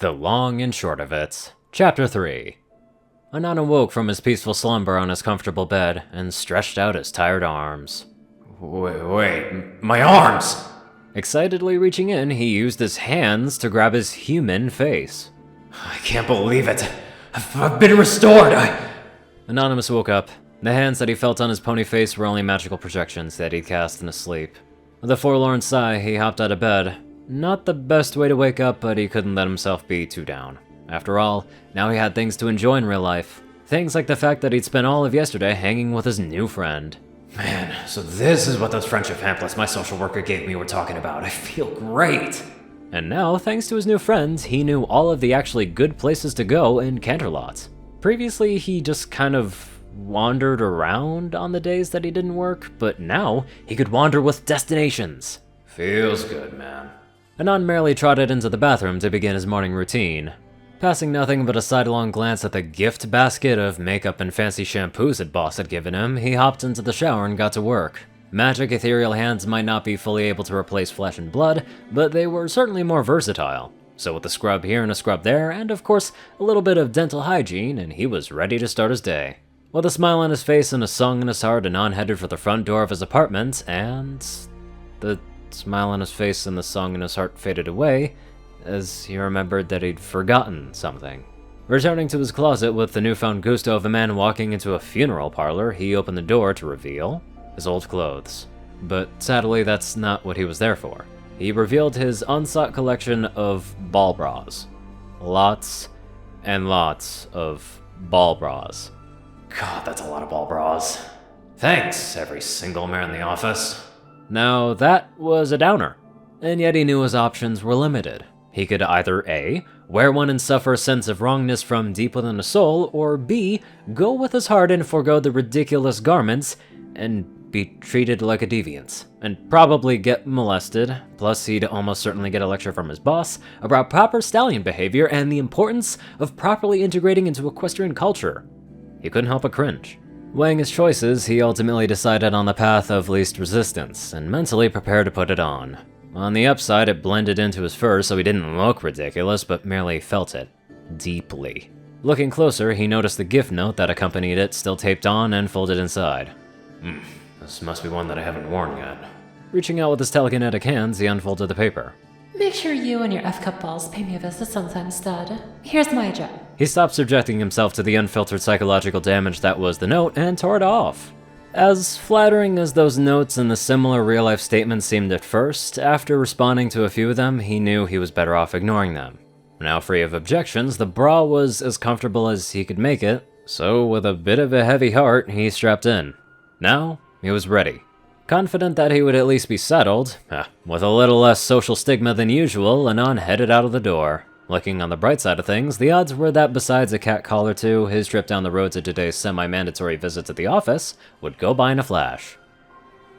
The long and short of it. Chapter 3. Anon awoke from his peaceful slumber on his comfortable bed and stretched out his tired arms. Wait, my arms! Excitedly reaching in, he used his hands to grab his human face. I can't believe it. I've been restored. Anonymous woke up. The hands that he felt on his pony face were only magical projections that he'd cast in his sleep. With a forlorn sigh, he hopped out of bed. Not the best way to wake up, but he couldn't let himself be too down. After all, now he had things to enjoy in real life. Things like the fact that he'd spent all of yesterday hanging with his new friend. Man, so this is what those friendship pamphlets my social worker gave me were talking about. I feel great. And now, thanks to his new friends, he knew all of the actually good places to go in Canterlot. Previously, he just kind of wandered around on the days that he didn't work, but now he could wander with destinations. Feels good, man. Anon merrily trotted into the bathroom to begin his morning routine. Passing nothing but a sidelong glance at the gift basket of makeup and fancy shampoos that boss had given him, he hopped into the shower and got to work. Magic ethereal hands might not be fully able to replace flesh and blood, but they were certainly more versatile. So with a scrub here and a scrub there, and of course, a little bit of dental hygiene, and he was ready to start his day. With a smile on his face and a song in his heart, Anon headed for the front door of his apartment, and the smile on his face and the song in his heart faded away, as he remembered that he'd forgotten something. Returning to his closet with the newfound gusto of a man walking into a funeral parlor, he opened the door to reveal his old clothes. But sadly, that's not what he was there for. He revealed his unsought collection of ball bras. Lots and lots of ball bras. God, that's a lot of ball bras. Thanks, every single man in the office. Now, that was a downer, and yet he knew his options were limited. He could either A, wear one and suffer a sense of wrongness from deep within the soul, or B, go with his heart and forego the ridiculous garments and be treated like a deviant, and probably get molested, plus he'd almost certainly get a lecture from his boss about proper stallion behavior and the importance of properly integrating into equestrian culture. He couldn't help but cringe. Weighing his choices, he ultimately decided on the path of least resistance, and mentally prepared to put it on. On the upside, it blended into his fur so he didn't look ridiculous, but merely felt it. Deeply. Looking closer, he noticed the gift note that accompanied it still taped on and folded inside. This must be one that I haven't worn yet. Reaching out with his telekinetic hands, he unfolded the paper. Make sure you and your F-cup balls pay me a visit sometime, stud. Here's my address. He stopped subjecting himself to the unfiltered psychological damage that was the note and tore it off. As flattering as those notes and the similar real-life statements seemed at first, after responding to a few of them, he knew he was better off ignoring them. Now free of objections, the bra was as comfortable as he could make it, so with a bit of a heavy heart, he strapped in. Now, he was ready. Confident that he would at least be settled, with a little less social stigma than usual, Anon headed out of the door. Looking on the bright side of things, the odds were that besides a cat call or two, his trip down the road to today's semi-mandatory visit to the office would go by in a flash.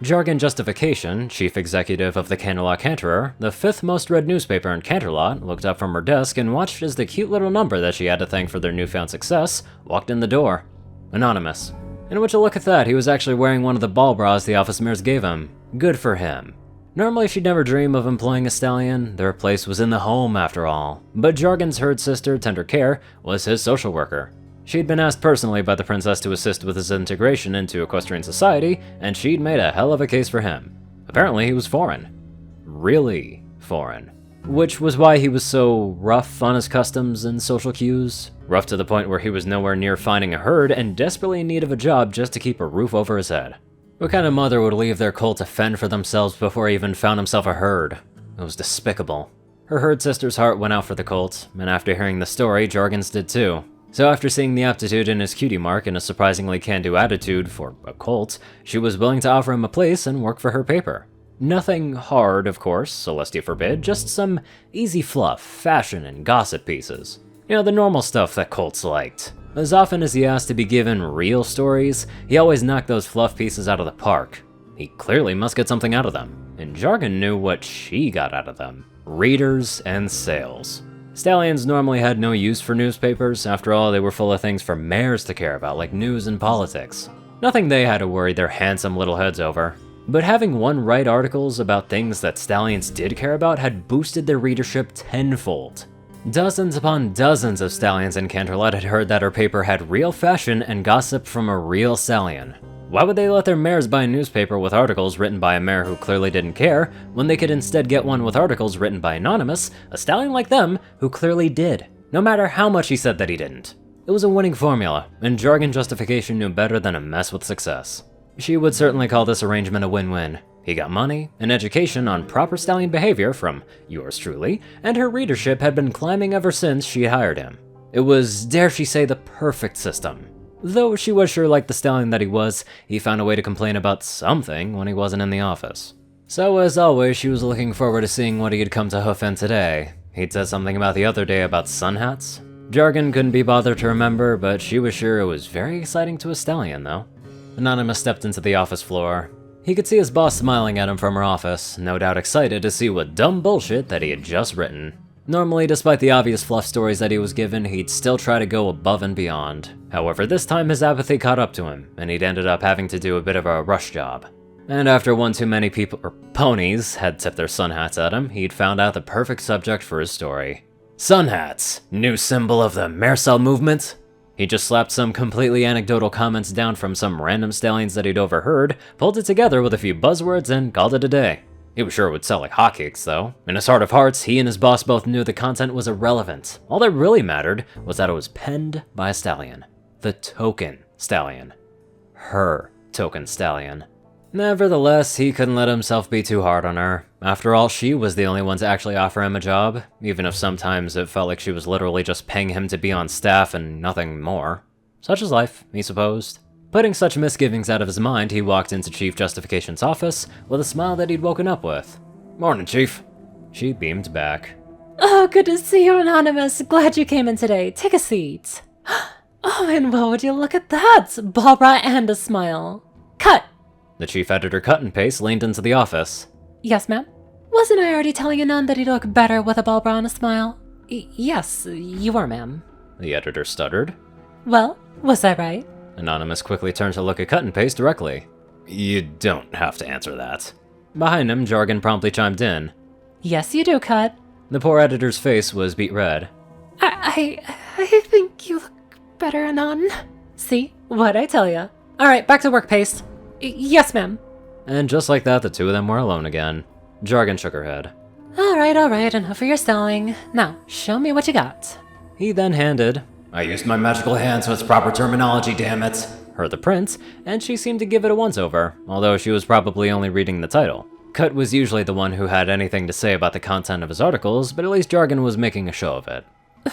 Jargon Justification, chief executive of the Canterlot Canterer, the fifth most read newspaper in Canterlot, looked up from her desk and watched as the cute little number that she had to thank for their newfound success walked in the door. Anonymous. And would you look at that, he was actually wearing one of the ball bras the office mares gave him. Good for him. Normally she'd never dream of employing a stallion, their place was in the home after all. But Jargon's herd sister, Tender Care, was his social worker. She'd been asked personally by the princess to assist with his integration into equestrian society, and she'd made a hell of a case for him. Apparently he was foreign. Really foreign. Which was why he was so rough on his customs and social cues. Rough to the point where he was nowhere near finding a herd and desperately in need of a job just to keep a roof over his head. What kind of mother would leave their colt to fend for themselves before he even found himself a herd? It was despicable. Her herd sister's heart went out for the colt, and after hearing the story, Jargon's did too. So after seeing the aptitude in his cutie mark and a surprisingly can-do attitude for a colt, she was willing to offer him a place and work for her paper. Nothing hard, of course, Celestia forbid, just some easy fluff, fashion, and gossip pieces. You know, the normal stuff that colts liked. As often as he asked to be given real stories, he always knocked those fluff pieces out of the park. He clearly must get something out of them, and Jargon knew what she got out of them. Readers and sales. Stallions normally had no use for newspapers, after all they were full of things for mares to care about, like news and politics. Nothing they had to worry their handsome little heads over. But having one write articles about things that stallions did care about had boosted their readership tenfold. Dozens upon dozens of stallions in Canterlot had heard that her paper had real fashion and gossip from a real stallion. Why would they let their mares buy a newspaper with articles written by a mare who clearly didn't care, when they could instead get one with articles written by Anonymous, a stallion like them, who clearly did, no matter how much he said that he didn't? It was a winning formula, and Jargon Justification knew better than to mess with success. She would certainly call this arrangement a win-win. He got money, an education on proper stallion behavior from yours truly, and her readership had been climbing ever since she hired him. It was, dare she say, the perfect system. Though she was sure, like the stallion that he was, he found a way to complain about something when he wasn't in the office. So as always, she was looking forward to seeing what he had come to hoof in today. He'd said something about the other day about sun hats. Jargon couldn't be bothered to remember, but she was sure it was very exciting to a stallion, though. Anonymous stepped into the office floor. He could see his boss smiling at him from her office, no doubt excited to see what dumb bullshit that he had just written. Normally, despite the obvious fluff stories that he was given, he'd still try to go above and beyond. However, this time his apathy caught up to him, and he'd ended up having to do a bit of a rush job. And after one too many ponies had tipped their sun hats at him, he'd found out the perfect subject for his story. Sun hats, new symbol of the Marecel movement? He just slapped some completely anecdotal comments down from some random stallions that he'd overheard, pulled it together with a few buzzwords, and called it a day. He was sure it would sell like hotcakes, though. In his heart of hearts, he and his boss both knew the content was irrelevant. All that really mattered was that it was penned by a stallion. The token stallion. Her token stallion. Nevertheless, he couldn't let himself be too hard on her. After all, she was the only one to actually offer him a job, even if sometimes it felt like she was literally just paying him to be on staff and nothing more. Such is life, he supposed. Putting such misgivings out of his mind, he walked into Chief Justification's office with a smile that he'd woken up with. "Morning, Chief." She beamed back. Oh, good to see you, Anonymous. Glad you came in today. Take a seat. Oh, and what would you look at that? Barbara and a smile. Cut! The chief editor cut and paste leaned into the office. Yes, ma'am? Wasn't I already telling Anon that he'd look better with a Barbara and a smile? Yes, you were, ma'am. The editor stuttered. Well, was I right? Anonymous quickly turned to look at cut and paste directly. "You don't have to answer that." Behind him, Jargon promptly chimed in. Yes, you do, Cut. The poor editor's face was beet red. I think you look better, Anon. See? What'd I tell ya? Alright, back to work, Paste. Yes, ma'am. And just like that, the two of them were alone again. Jargon shook her head. Alright, enough of your stalling. Now, show me what you got. He then handed, I used my magical hand, so it's proper terminology, damn it. her the print, and she seemed to give it a once-over, although she was probably only reading the title. Cut was usually the one who had anything to say about the content of his articles, but at least Jargon was making a show of it.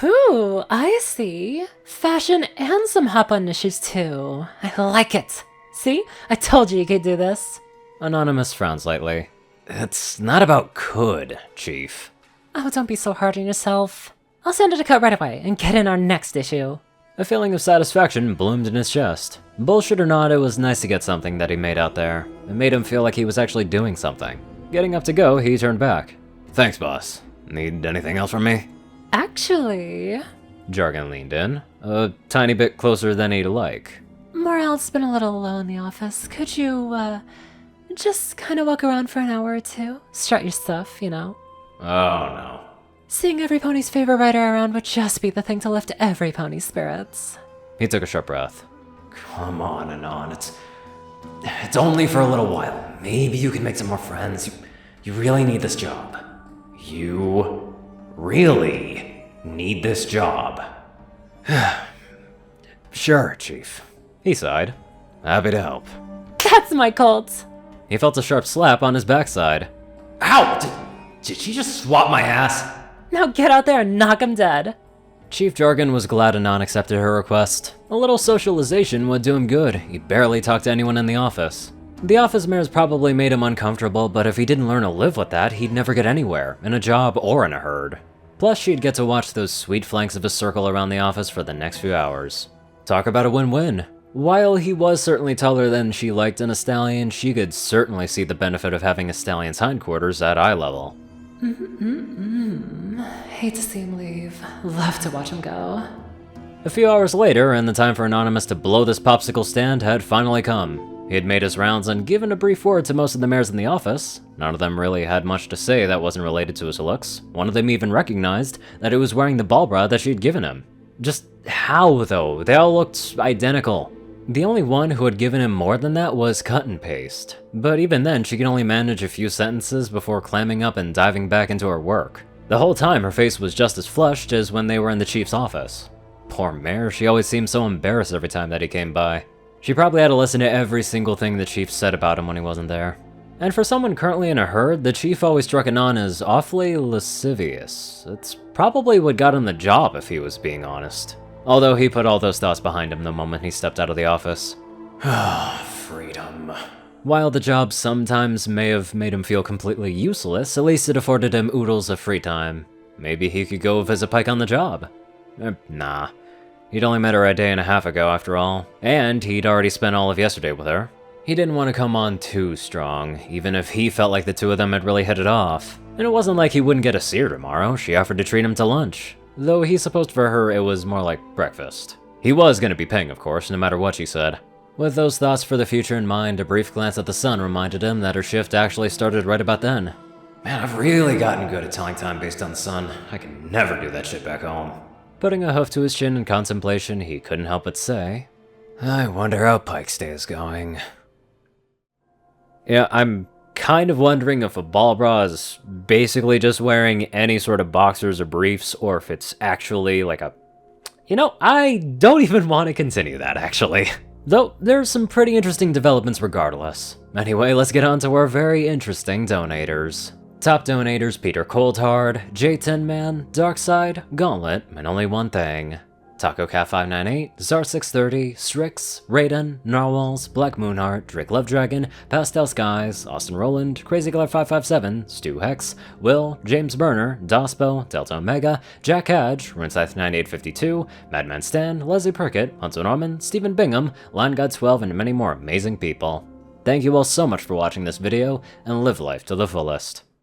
Ooh, I see. Fashion and some hop-on issues too. I like it. See? I told you could do this. Anonymous frowned slightly. It's not about could, Chief. Oh, don't be so hard on yourself. I'll send it to Cut right away and get in our next issue. A feeling of satisfaction bloomed in his chest. Bullshit or not, it was nice to get something that he made out there. It made him feel like he was actually doing something. Getting up to go, he turned back. Thanks, boss. Need anything else from me? Actually... Jargon leaned in, a tiny bit closer than he'd like. Morale's been a little low in the office. Could you, just kind of walk around for an hour or two? Strut your stuff, you know. Oh, no. Seeing every pony's favorite rider around would just be the thing to lift every pony's spirits. He took a sharp breath. Come on, Anon. It's only for a little while. Maybe you can make some more friends. You really need this job. You really need this job. Sure, Chief. He sighed. Happy to help. That's my Colt! He felt a sharp slap on his backside. Ow! Did she just swap my ass? Now get out there and knock him dead. Chief Jargon was glad Anon accepted her request. A little socialization would do him good. He barely talked to anyone in the office. The office mares probably made him uncomfortable, but if he didn't learn to live with that, he'd never get anywhere, in a job or in a herd. Plus, she'd get to watch those sweet flanks of a circle around the office for the next few hours. Talk about a win-win. While he was certainly taller than she liked in a stallion, she could certainly see the benefit of having a stallion's hindquarters at eye level. Hate to see him leave. Love to watch him go. A few hours later, and the time for Anonymous to blow this popsicle stand had finally come. He had made his rounds and given a brief word to most of the mares in the office. None of them really had much to say that wasn't related to his looks. One of them even recognized that he was wearing the ball bra that she'd given him. Just how, though? They all looked identical. The only one who had given him more than that was Cut and Paste. But even then, she could only manage a few sentences before clamming up and diving back into her work. The whole time, her face was just as flushed as when they were in the chief's office. Poor Mare, she always seemed so embarrassed every time that he came by. She probably had to listen to every single thing the chief said about him when he wasn't there. And for someone currently in a herd, the chief always struck Anon as awfully lascivious. It's probably what got him the job, if he was being honest. Although he put all those thoughts behind him the moment he stepped out of the office. Freedom. While the job sometimes may have made him feel completely useless, at least it afforded him oodles of free time. Maybe he could go visit Pike on the job. Nah. He'd only met her a day and a half ago, after all, and he'd already spent all of yesterday with her. He didn't want to come on too strong, even if he felt like the two of them had really hit it off. And it wasn't like he wouldn't get to see her tomorrow. She offered to treat him to lunch. Though he supposed for her it was more like breakfast. He was going to be paying, of course, no matter what she said. With those thoughts for the future in mind, a brief glance at the sun reminded him that her shift actually started right about then. Man, I've really gotten good at telling time based on the sun. I can never do that shit back home. Putting a hoof to his chin in contemplation, he couldn't help but say, I wonder how Pike's day is going. Yeah, I'm kind of wondering if a ball bra is basically just wearing any sort of boxers or briefs, or if it's actually like a... You know, I don't even want to continue that, actually. Though, there's some pretty interesting developments regardless. Anyway, let's get on to our very interesting donators. Top donators: Peter Coulthard, J10Man, Darkside, Gauntlet, and only one thing. TacoCat598, Zar630, Strix, Rayden, Narwhals, Blackmoonheart, Drake Lovedragon, Pastel Skies, Austin Roland, CrazyGollar557, Stu Hex, Will, James Burner, Dospo, Delta Omega, Jack Hadge, RuneScythe9852, Madman Stan, Leslie Prickett, Hunter Norman, Stephen Bingham, LineGuy12, and many more amazing people. Thank you all so much for watching this video, and live life to the fullest.